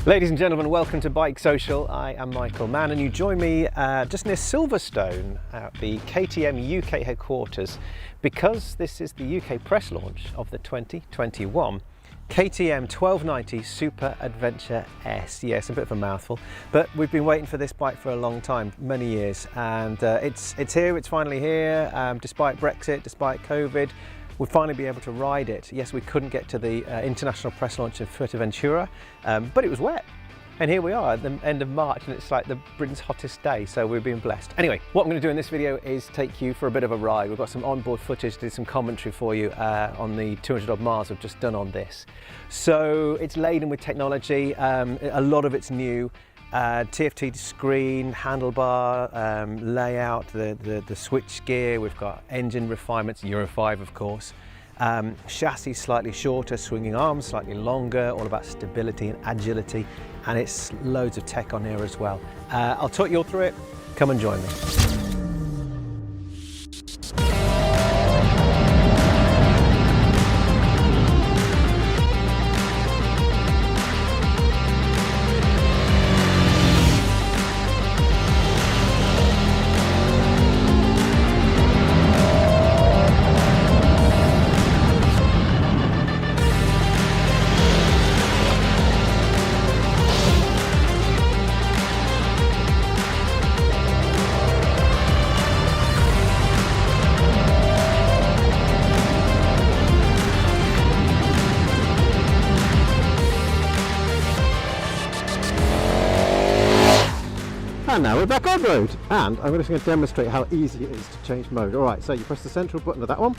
Ladies and gentlemen, welcome to Bike Social. I am Michael Mann and you join me just near Silverstone at the KTM UK headquarters because this is the UK press launch of the 2021 KTM 1290 Super Adventure S. Yes, a bit of a mouthful, but we've been waiting for this bike for a long time, many years, and it's here, it's finally here, despite Brexit, despite COVID. We'll finally be able to ride it. Yes, we couldn't get to the international press launch of Fuerteventura, but it was wet. And here we are at the end of March and it's like the Britain's hottest day, so we're being blessed. Anyway, what I'm going to do in this video is take you for a bit of a ride. We've got some onboard footage to do some commentary for you on the 200 odd miles we've just done on this. So it's laden with technology, a lot of it's new. TFT screen, handlebar, layout, the switch gear, we've got engine refinements, Euro 5 of course, chassis slightly shorter, swinging arms slightly longer, all about stability and agility, and it's loads of tech on here as well. I'll talk you all through it, come and join me. And now we're back on road, and I'm just going to demonstrate how easy it is to change mode. Alright, so you press the central button of that one,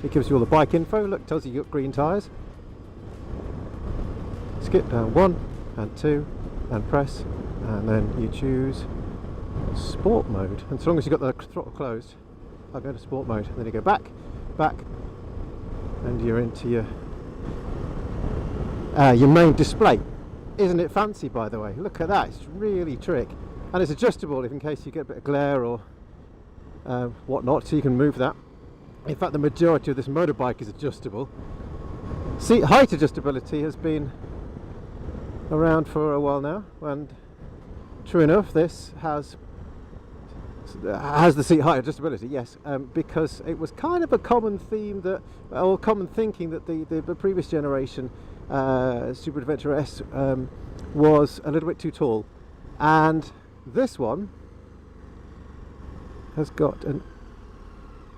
it gives you all the bike info, look, tells you you've got green tyres. Skip down 1 and 2 and press, and then you choose sport mode, and so long as you've got the throttle closed, I'll go to sport mode, and then you go back, and you're into your main display. Isn't it fancy, by the way? Look at that, it's really trick, and it's adjustable if in case you get a bit of glare or whatnot, so you can move that. In fact, the majority of this motorbike is adjustable. Seat height adjustability has been around for a while now, and true enough, this has the seat height adjustability, yes, because it was kind of a common theme that, or common thinking that the previous generation Super Adventure S was a little bit too tall, and this one has got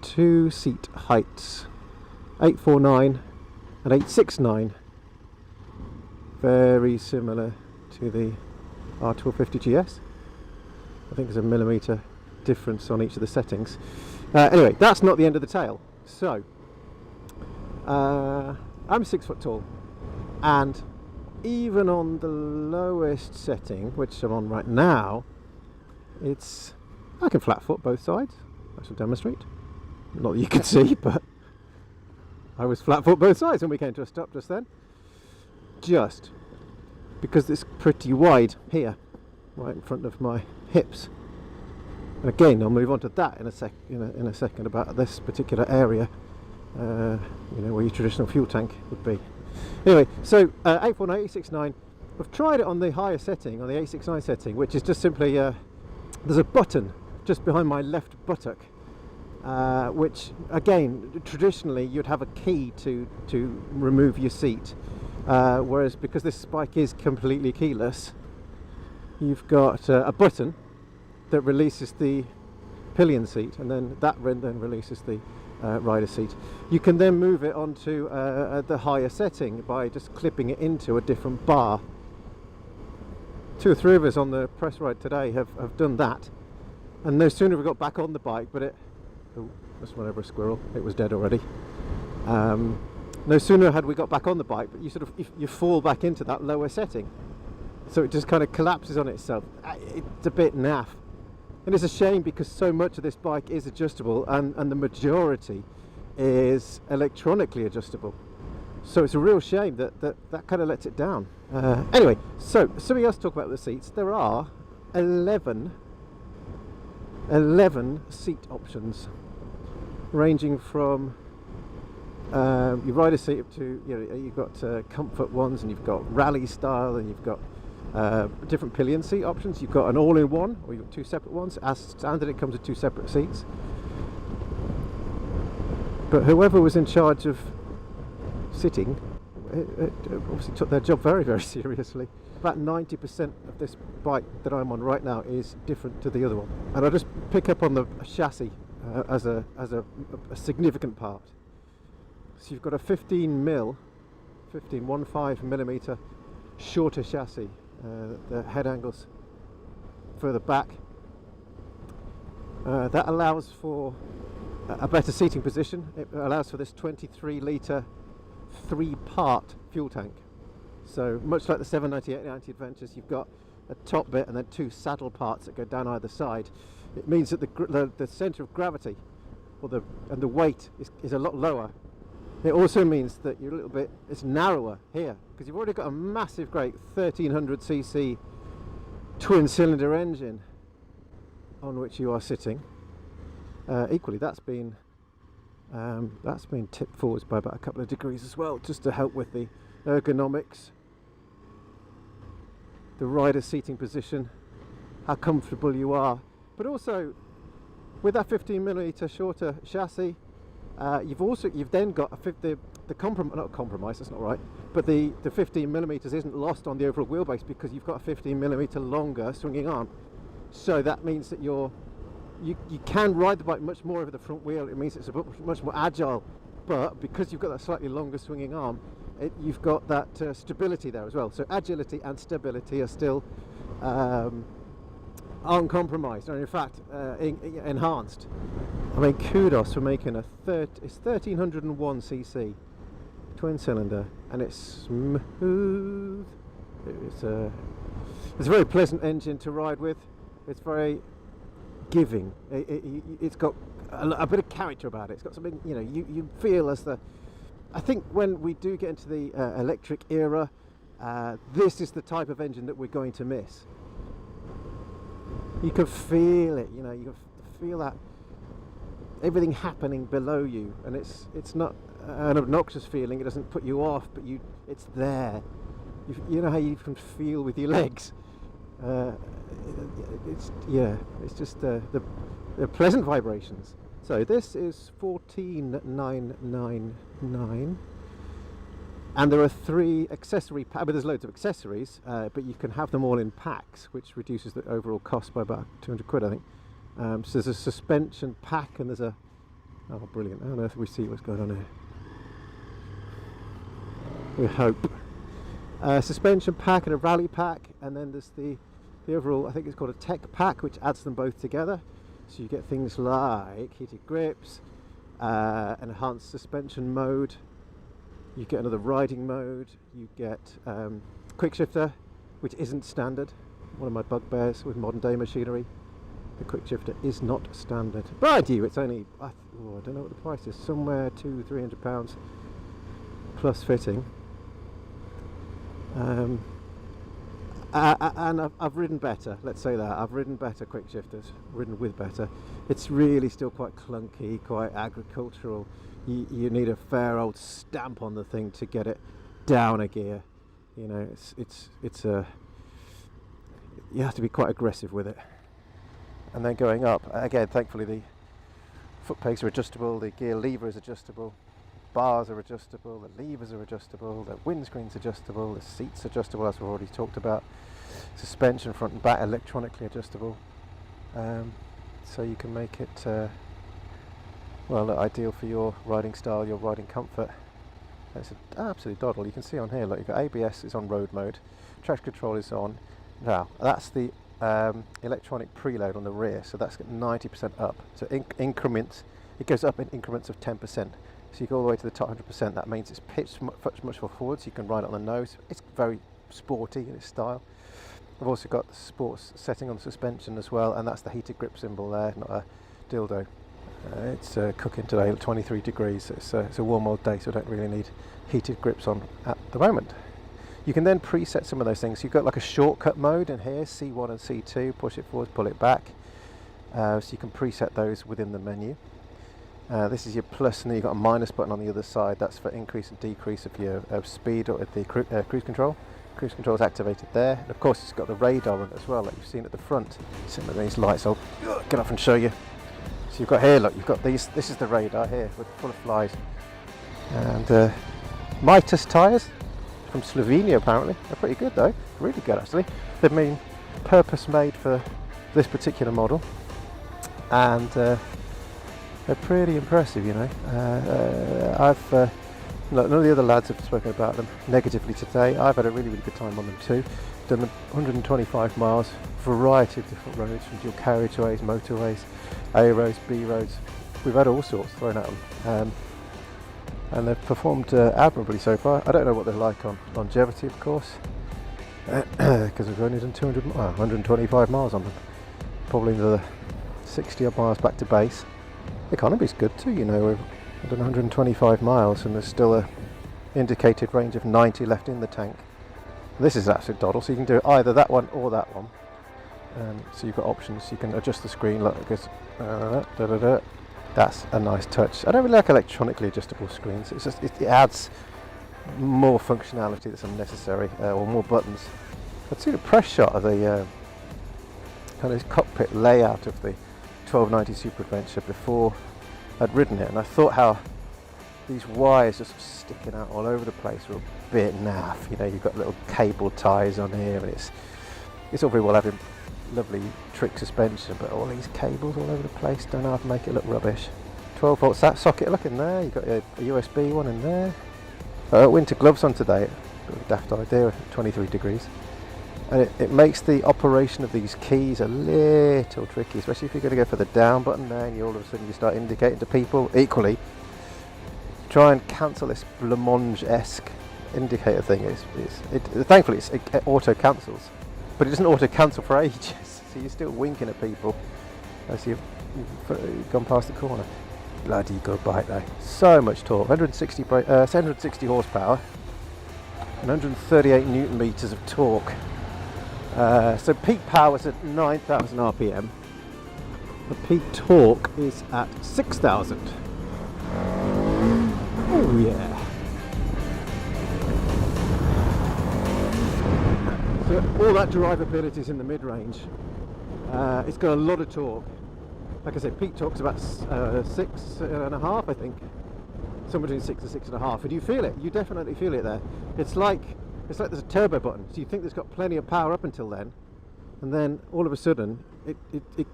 two seat heights, 849 and 869, very similar to the R1250 GS. I think there's a millimetre difference on each of the settings. Anyway, that's not the end of the tale. So I'm 6 foot tall, and even on the lowest setting, which I'm on right now, I can flat foot both sides. I shall demonstrate. Not that you can see, but I was flat foot both sides when we came to a stop just then. Just because it's pretty wide here, right in front of my hips. And again, I'll move on to that in a second about this particular area, where your traditional fuel tank would be. Anyway, so 849, 869, I've tried it on the higher setting, on the 869 setting, which is just simply, there's a button just behind my left buttock, which again, traditionally you'd have a key to remove your seat, whereas because this bike is completely keyless, you've got a button that releases the pillion seat, and then that then releases the rider seat. You can then move it onto the higher setting by just clipping it into a different bar. 2 or 3 of us on the press ride today have done that, and no sooner we got back on the bike, but just went over a squirrel, it was dead already. No sooner had we got back on the bike, but you fall back into that lower setting, so it just kind of collapses on itself. It's a bit naff. And it's a shame because so much of this bike is adjustable, and the majority is electronically adjustable. So it's a real shame that kind of lets it down. Anyway, so something else to talk about the seats. There are 11 seat options, ranging from your rider seat up to, you've got comfort ones, and you've got rally style, and you've got different pillion seat options. You've got an all-in-one, or you've got two separate ones. As standard, it comes with two separate seats. But whoever was in charge of sitting, it obviously took their job very, very seriously. About 90% of this bike that I'm on right now is different to the other one, and I just pick up on the chassis as a significant part. So you've got a 15 millimeter shorter chassis. The head angles further back. That allows for a better seating position. It allows for this 23 litre 3-part fuel tank. So much like the 790, 890 Adventures, you've got a top bit and then two saddle parts that go down either side. It means that the centre of gravity, and the weight is a lot lower. It also means that it's narrower here, because you've already got a massive, great 1300cc twin-cylinder engine on which you are sitting. Equally, that's been tipped forwards by about a couple of degrees as well, just to help with the ergonomics, the rider seating position, how comfortable you are. But also, with that 15 millimeter shorter chassis, you've then got not compromise, that's not right, but the 15 millimeters isn't lost on the overall wheelbase, because you've got a 15 millimeter longer swinging arm. So that means that you can ride the bike much more over the front wheel. It means it's much more agile, but because you've got that slightly longer swinging arm, you've got that stability there as well. So agility and stability are still uncompromised, or in fact enhanced. I mean, kudos for making it's 1301cc twin cylinder, and it's smooth. It's a very pleasant engine to ride with. It's very giving. It's got a bit of character about it. It's got something, you feel as I think when we do get into the electric era, this is the type of engine that we're going to miss. You can feel it, you can feel that everything happening below you, and it's not an obnoxious feeling. It doesn't put you off, but it's there. You know how you can feel with your legs. It's just the pleasant vibrations. So this is 14,999, and there are 3 accessory packs. But there's loads of accessories, but you can have them all in packs, which reduces the overall cost by about 200 quid, I think. So there's a suspension pack, and there's brilliant. How on earth we see what's going on here? We hope. Suspension pack and a rally pack, and then there's the overall, I think it's called a tech pack, which adds them both together. So you get things like heated grips, an enhanced suspension mode, you get another riding mode, you get Quickshifter, which isn't standard. One of my bugbears with modern day machinery. The Quickshifter is not standard. Mind you, it's only, I don't know what the price is, somewhere £200-300 plus fitting. And I've ridden better, let's say that. I've ridden better Quickshifters, ridden with better. It's really still quite clunky, quite agricultural. You need a fair old stamp on the thing to get it down a gear. You have to be quite aggressive with it. And then going up, again, thankfully the foot pegs are adjustable, the gear lever is adjustable, bars are adjustable, the levers are adjustable, the windscreen's adjustable, the seat's adjustable, as we've already talked about, suspension front and back electronically adjustable, so you can make it ideal for your riding style, your riding comfort. It's an absolute doddle. You can see on here, look, you've got ABS is on road mode, traction control is on. Now that's the electronic preload on the rear, so that's got 90% up. So increments, it goes up in increments of 10%. So you go all the way to the top 100%. That means it's pitched much more forward, so you can ride it on the nose. It's very sporty in its style. I've also got the sports setting on the suspension as well, and that's the heated grip symbol there, not a dildo. It's cooking today at 23 degrees. It's a warm old day, so I don't really need heated grips on at the moment. You can then preset some of those things. You've got like a shortcut mode in here, C1 and C2, push it forward, pull it back. So you can preset those within the menu. This is your plus, and then you've got a minus button on the other side. That's for increase and decrease of your speed or the cruise control. Cruise control is activated there, and of course it's got the radar on it as well, like you've seen at the front. Some of these lights, I'll get off and show you. So you've got here, look, you've got these. This is the radar here, full of flies. And Mitas tyres from Slovenia, apparently. They're pretty good though, really good actually. They've been purpose made for this particular model, and they're pretty impressive, you know. None of the other lads have spoken about them negatively today. I've had a really good time on them too. Done 125 miles, variety of different roads, from dual carriageways, motorways, A roads, B roads. We've had all sorts thrown at them, and they've performed admirably so far. I don't know what they're like on longevity, of course, because we've only done 125 miles on them. Probably another 60 odd miles back to base. The economy's good too, you know. We've done 125 miles and there's still a indicated range of 90 left in the tank. This is absolute doddle, so you can do either that one or that one. So you've got options. You can adjust the screen. Look, it goes that's a nice touch. I don't really like electronically adjustable screens. It's just it adds more functionality that's unnecessary, or more buttons. I'd seen a press shot of the kind of cockpit layout of the 1290 Super Adventure before I'd ridden it, and I thought how these wires just sticking out all over the place were a bit naff. You know, you've got little cable ties on here, and it's all very well having lovely trick suspension, but all these cables all over the place, don't know how to make it look rubbish. 12 volt socket, look in there, you've got a USB one in there. Winter gloves on today, bit of a daft idea, 23 degrees. And it makes the operation of these keys a little tricky, especially if you're going to go for the down button there and all of a sudden you start indicating to people. Equally, try and cancel this blancmange-esque indicator thing. Thankfully it auto cancels, but it doesn't auto cancel for ages, so you're still winking at people as you've gone past the corner. Bloody good bike though, so much torque, 760 horsepower and 138 newton meters of torque. So peak power is at 9,000 RPM. The peak torque is at 6,000. Oh yeah. So all that drivability is in the mid-range. It's got a lot of torque. Like I said, peak torque's about 6.5, I think. Somewhere between 6 and 6.5. And you feel it. You definitely feel it there. It's like there's a turbo button, so you think there's got plenty of power up until then, and then all of a sudden it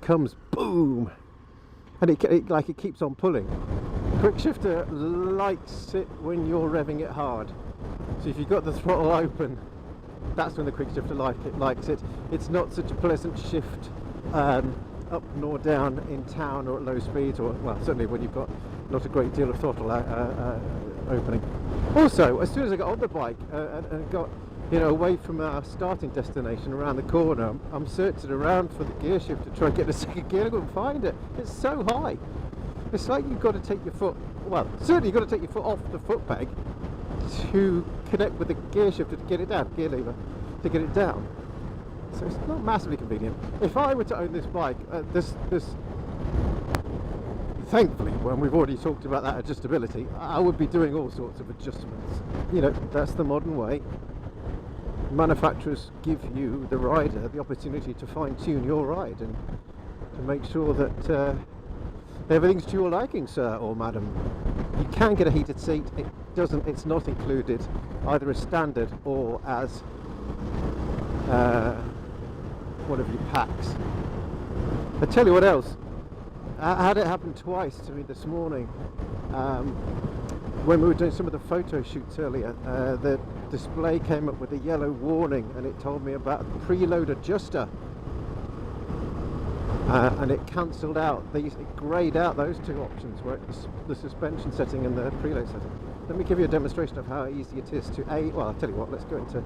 comes boom, and it keeps on pulling. Quickshifter likes it when you're revving it hard, so if you've got the throttle open, that's when the Quickshifter likes it. It's not such a pleasant shift up nor down in town or at low speeds, or well, certainly when you've got not a great deal of throttle opening. Also, as soon as I got on the bike and got away from our starting destination around the corner, I'm searching around for the gear shift to try and get a second gear. I couldn't find it. It's so high. It's like you've got to take your foot, well, certainly you've got to take your foot off the foot peg to connect with the gear shifter to get it down, gear lever to get it down. So it's not massively convenient. If I were to own this bike, thankfully, when we've already talked about that adjustability, I would be doing all sorts of adjustments. You know, that's the modern way. Manufacturers give you, the rider, the opportunity to fine-tune your ride and to make sure that everything's to your liking, sir or madam. You can get a heated seat. It's not included either as standard or as one of your packs. I tell you what else. I had it happen twice to me this morning. When we were doing some of the photo shoots earlier, the display came up with a yellow warning and it told me about the preload adjuster. And it cancelled out, it greyed out those two options, where it's the suspension setting and the preload setting. Let me give you a demonstration of how easy it is to well, I'll tell you what, let's go into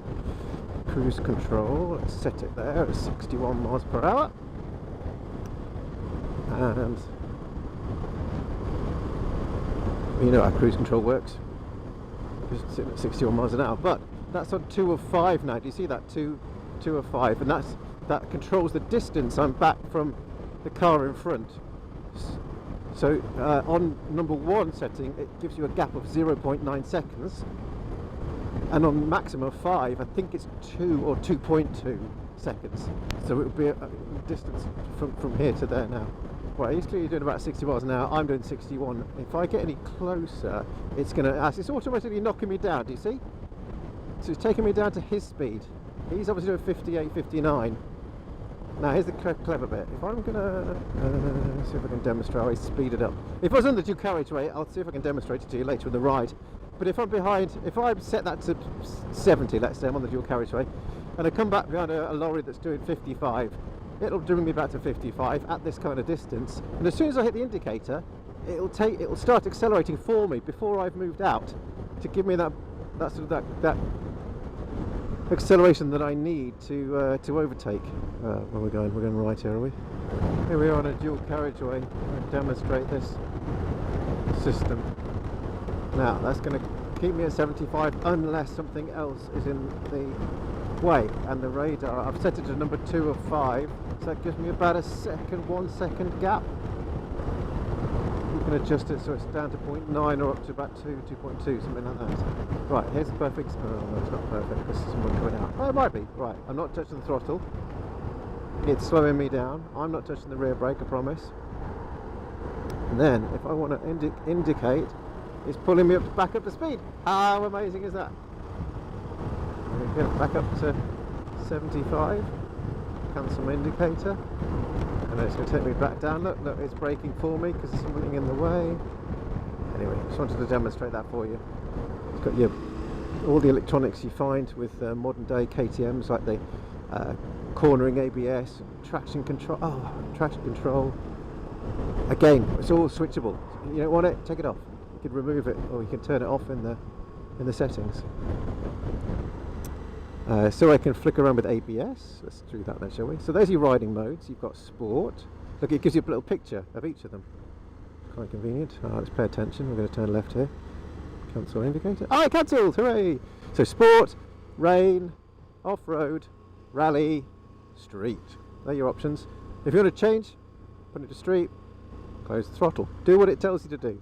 cruise control. Let's set it there at 61 miles per hour. And you know how cruise control works. It's sitting at 61 miles an hour, but that's on 2 of 5 now. Do you see that? 2 of 5, and that controls the distance I'm back from the car in front. So on number 1 setting, it gives you a gap of 0.9 seconds, and on maximum of 5, I think it's 2 or 2.2 seconds. So it would be a distance from here to there now. Right, he's clearly doing about 60 miles an hour. I'm doing 61. If I get any closer, it's automatically knocking me down. Do you see? So it's taking me down to his speed. He's obviously doing 58, 59. Now here's the clever bit. If I'm gonna see if I can demonstrate how I speed it up. If I was on the dual carriageway, I'll see if I can demonstrate it to you later in the ride. But if I'm behind, if I set that to 70, let's say I'm on the dual carriageway, and I come back behind a lorry that's doing 55, it'll bring me back to 55 at this kind of distance. And as soon as I hit the indicator, it'll start accelerating for me before I've moved out, to give me that acceleration that I need to overtake. Where are we going? We're going right here, are we? Here we are on a dual carriageway. I'll demonstrate this system. Now that's going to keep me at 75 unless something else is in the way. And the radar, I've set it to number 2 of 5, so that gives me about a 1 second gap. You can adjust it so it's down to 0.9 or up to about 2.2, something like that. Right, here's the perfect. Oh no, it's not perfect because there's someone coming out. Oh, it might be. Right, I'm not touching the throttle. It's slowing me down. I'm not touching the rear brake, I promise. And then, if I want to indicate, it's pulling me back up to speed. How amazing is that? Get back up to 75. Cancel my indicator. And it's going to take me back down. Look, it's braking for me because there's something in the way. Anyway, just wanted to demonstrate that for you. It's got all the electronics you find with modern day KTMs, like the cornering ABS, traction control. Traction control. Again, it's all switchable. You don't want it, take it off. You can remove it, or you can turn it off in the settings. So I can flick around with ABS. Let's do that then, shall we? So there's your riding modes. You've got sport. Look, it gives you a little picture of each of them. Quite convenient. Let's pay attention. We're going to turn left here. Cancel indicator. Oh, I cancelled! Hooray! So sport, rain, off-road, rally, street. They're your options. If you want to change, put it to street, close the throttle. Do what it tells you to do.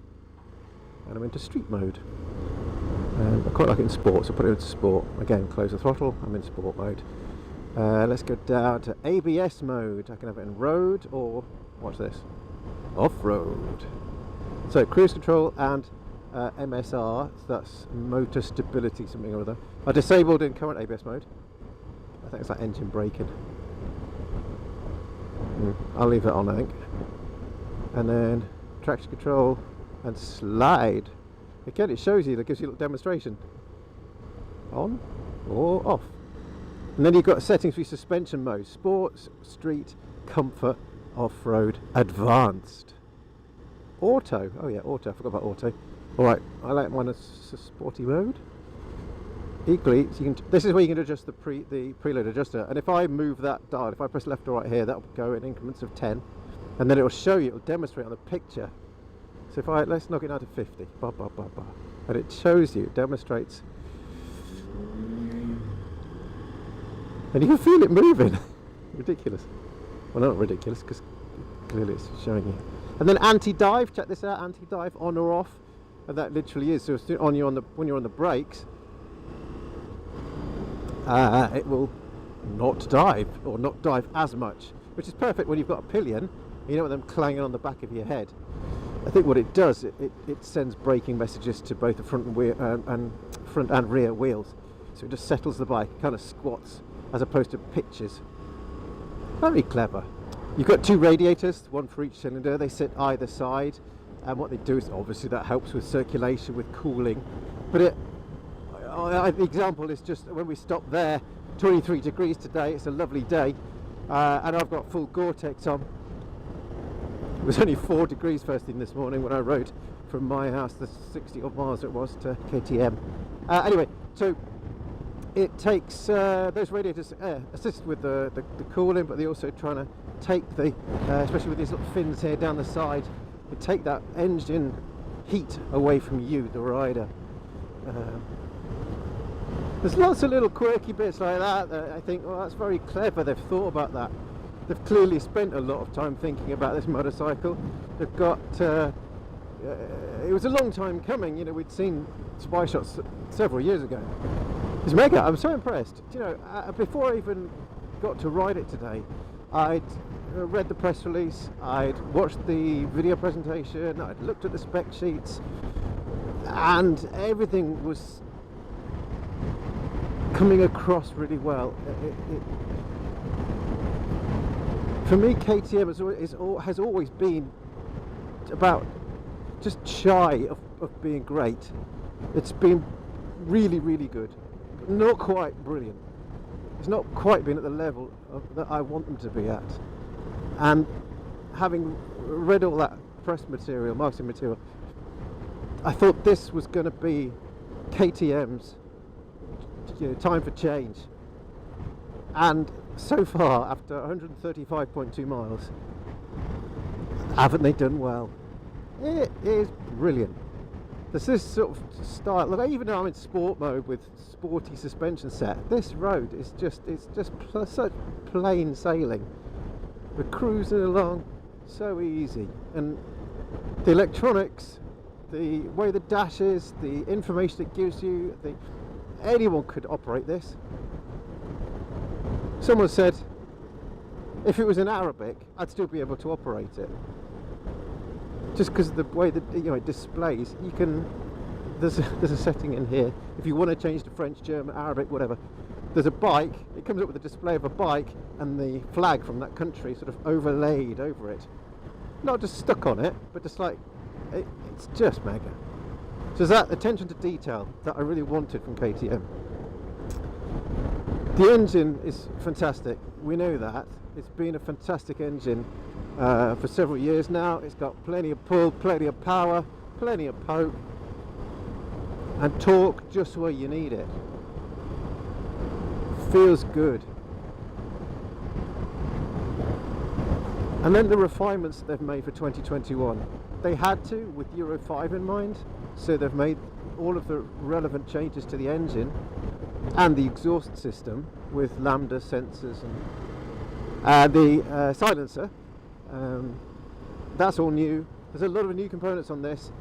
And I'm into street mode. I quite like it in sport, so put it into sport. Again, close the throttle, I'm in sport mode. Let's go down to ABS mode. I can have it in road or, watch this, off-road. So cruise control and MSR, so that's motor stability something or other, are disabled in current ABS mode. I think it's like engine braking. I'll leave that on, I think. And then traction control and slide. Again, it shows you, that gives you a little demonstration. On or off. And then you've got settings for your suspension mode. Sports, street, comfort, off-road, advanced. Auto. Oh yeah, auto. I forgot about auto. Alright, I like mine as sporty mode. Equally, so you can, this is where you can adjust the preload adjuster. And if I move that dial, if I press left or right here, that'll go in increments of 10. And then it'll show you, it'll demonstrate on the picture. So if let's knock it down to 50, and it shows you, it demonstrates, and you can feel it moving. Ridiculous. Well, not ridiculous, because clearly it's showing you. And then anti-dive, check this out, anti-dive on or off, and that literally is, so when you're on the brakes, it will not dive, or not dive as much, which is perfect when you've got a pillion, you don't want them clanging on the back of your head. I think what it does, it sends braking messages to both the front and rear wheels. So it just settles the bike, kind of squats, as opposed to pitches. Very clever. You've got 2 radiators, one for each cylinder. They sit either side, and what they do is, obviously that helps with circulation, with cooling. But the example is just when we stop there, 23 degrees today, it's a lovely day, and I've got full Gore-Tex on. It was only 4 degrees first thing this morning when I rode from my house, the 60 odd miles it was, to KTM. Anyway, so it takes those radiators assist with the cooling, but they're also trying to take the, especially with these little fins here down the side, they take that engine heat away from you, the rider. There's lots of little quirky bits like that I think, well, that's very clever, they've thought about that. they've clearly spent a lot of time thinking about this motorcycle. They've got it was a long time coming, you know. We'd seen spy shots several years ago. It's mega. I'm so impressed. You know, before I even got to ride it today, I'd read the press release, I'd watched the video presentation, I'd looked at the spec sheets, and everything was coming across really well. For me, KTM has always been about just shy of being great. It's been really, really good, but not quite brilliant. It's not quite been at the level that I want them to be at. And having read all that press material, marketing material, I thought this was going to be KTM's, you know, time for change. And so far, after 135.2 miles, haven't they done well? It is brilliant. There's this sort of style. Look, even though I'm in sport mode with sporty suspension set, this road is such plain sailing. We're cruising along so easy, and the electronics, the way the dash is, the information it gives you, anyone could operate this. Someone said if it was in Arabic, I'd still be able to operate it. Just because of the way that, you know, it displays. You can, there's a setting in here. If you want to change to French, German, Arabic, whatever, there's a bike. It comes up with a display of a bike and the flag from that country sort of overlaid over it. Not just stuck on it, but just like, it's just mega. So there's that attention to detail that I really wanted from KTM. The engine is fantastic. We know that. It's been a fantastic engine for several years now. It's got plenty of pull, plenty of power, plenty of poke, and torque just where you need it. Feels good. And then the refinements that they've made for 2021. They had to, with Euro 5 in mind, so they've made all of the relevant changes to the engine and the exhaust system with lambda sensors and the silencer. That's all new. There's a lot of new components on this.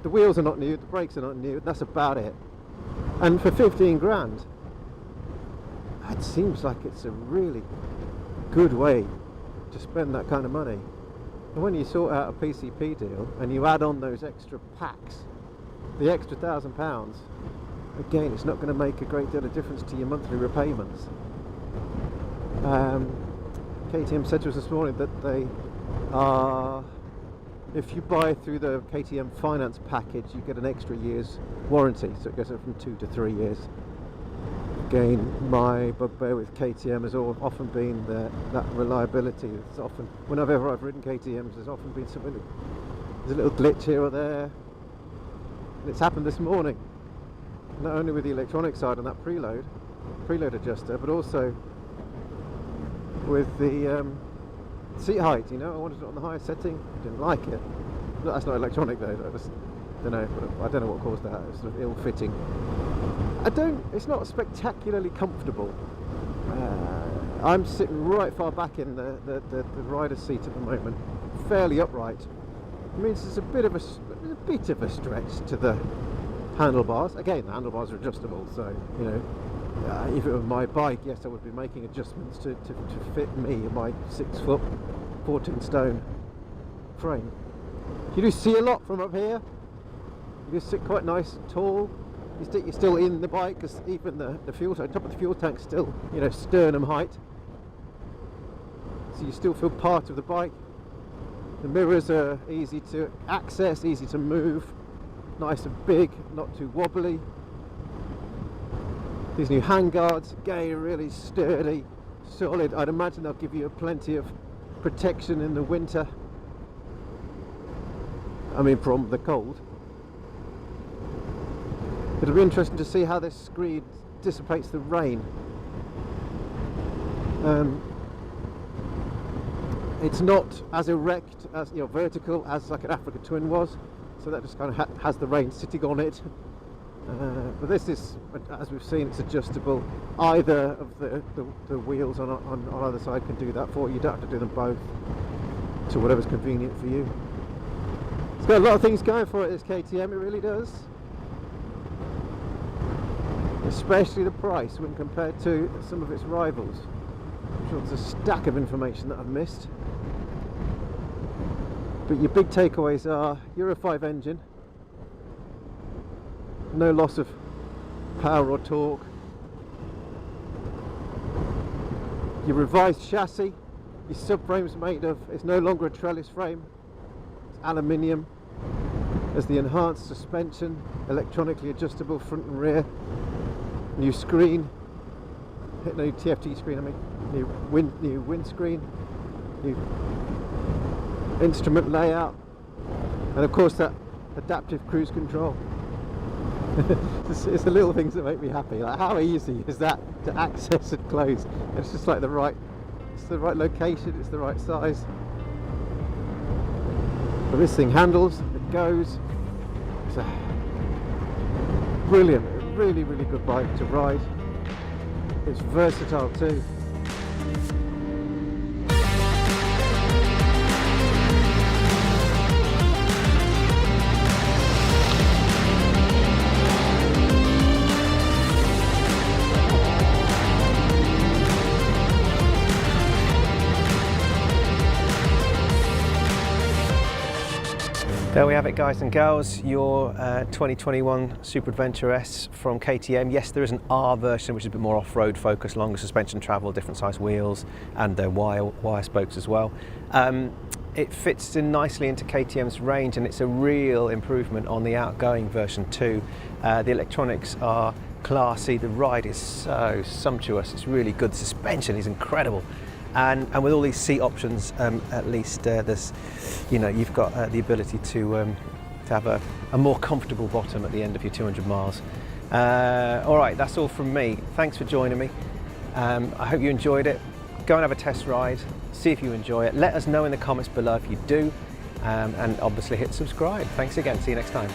The wheels are not new, the brakes are not new, that's about it. And for 15 grand, it seems like it's a really good way to spend that kind of money. And when you sort out a PCP deal and you add on those extra packs, the extra £1,000, again, it's not going to make a great deal of difference to your monthly repayments. KTM said to us this morning that they are, if you buy through the KTM finance package, you get an extra year's warranty, so it goes up from 2 to 3 years. Again, my bugbear with KTM has often been that reliability. It's often, whenever I've ridden KTMs, there's often been something, there's a little glitch here or there. And it's happened this morning, not only with the electronic side on that preload adjuster, but also with the seat height. You know, I wanted it on the highest setting, didn't like it. That's not electronic though. I just don't know. I don't know what caused that. It's sort of ill-fitting. It's not spectacularly comfortable. I'm sitting right far back in the rider's seat at the moment, fairly upright. It means there's a bit of a stretch to the handlebars. Again, the handlebars are adjustable, so you know, if it were my bike, yes, I would be making adjustments to fit me and my 6 foot 14 stone frame. You do see a lot from up here. You sit quite nice and tall. You're still in the bike, because even the fuel tank, top of the fuel tank's still, you know, sternum height. So you still feel part of the bike. The mirrors are easy to access, easy to move, nice and big, not too wobbly. These new handguards, again, really sturdy, solid. I'd imagine they'll give you plenty of protection in the winter. I mean, from the cold. It'll be interesting to see how this screed dissipates the rain. It's not as erect, as, you know, vertical as like an Africa Twin was, so that just kind of has the rain sitting on it. But this is, as we've seen, it's adjustable. Either of the wheels on either side can do that for you. You don't have to do them both, to whatever's convenient for you. It's got a lot of things going for it, this KTM, it really does. Especially the price when compared to some of its rivals. I'm sure there's a stack of information that I've missed. But your big takeaways are Euro 5 engine, no loss of power or torque, your revised chassis, your subframe's made of, it's no longer a trellis frame, it's aluminium. There's the enhanced suspension, electronically adjustable front and rear, new screen, no TFT screen, I mean, new windscreen, new instrument layout, and of course that adaptive cruise control. It's the little things that make me happy. Like, how easy is that to access and close? It's just like it's the right location, it's the right size. But this thing handles, it goes. It's a brilliant, really good bike to ride. It's versatile too. There we have it, guys and girls, your 2021 Super Adventure S from KTM. Yes, there is an R version, which is a bit more off-road focused, longer suspension travel, different size wheels, and wire spokes as well. It fits in nicely into KTM's range, and it's a real improvement on the outgoing version 2. The electronics are classy, the ride is so sumptuous, it's really good, the suspension is incredible. And with all these seat options, at least there's, you've got the ability to have a more comfortable bottom at the end of your 200 miles. All right, that's all from me. Thanks for joining me. I hope you enjoyed it. Go and have a test ride, see if you enjoy it. Let us know in the comments below if you do, and obviously hit subscribe. Thanks again, see you next time.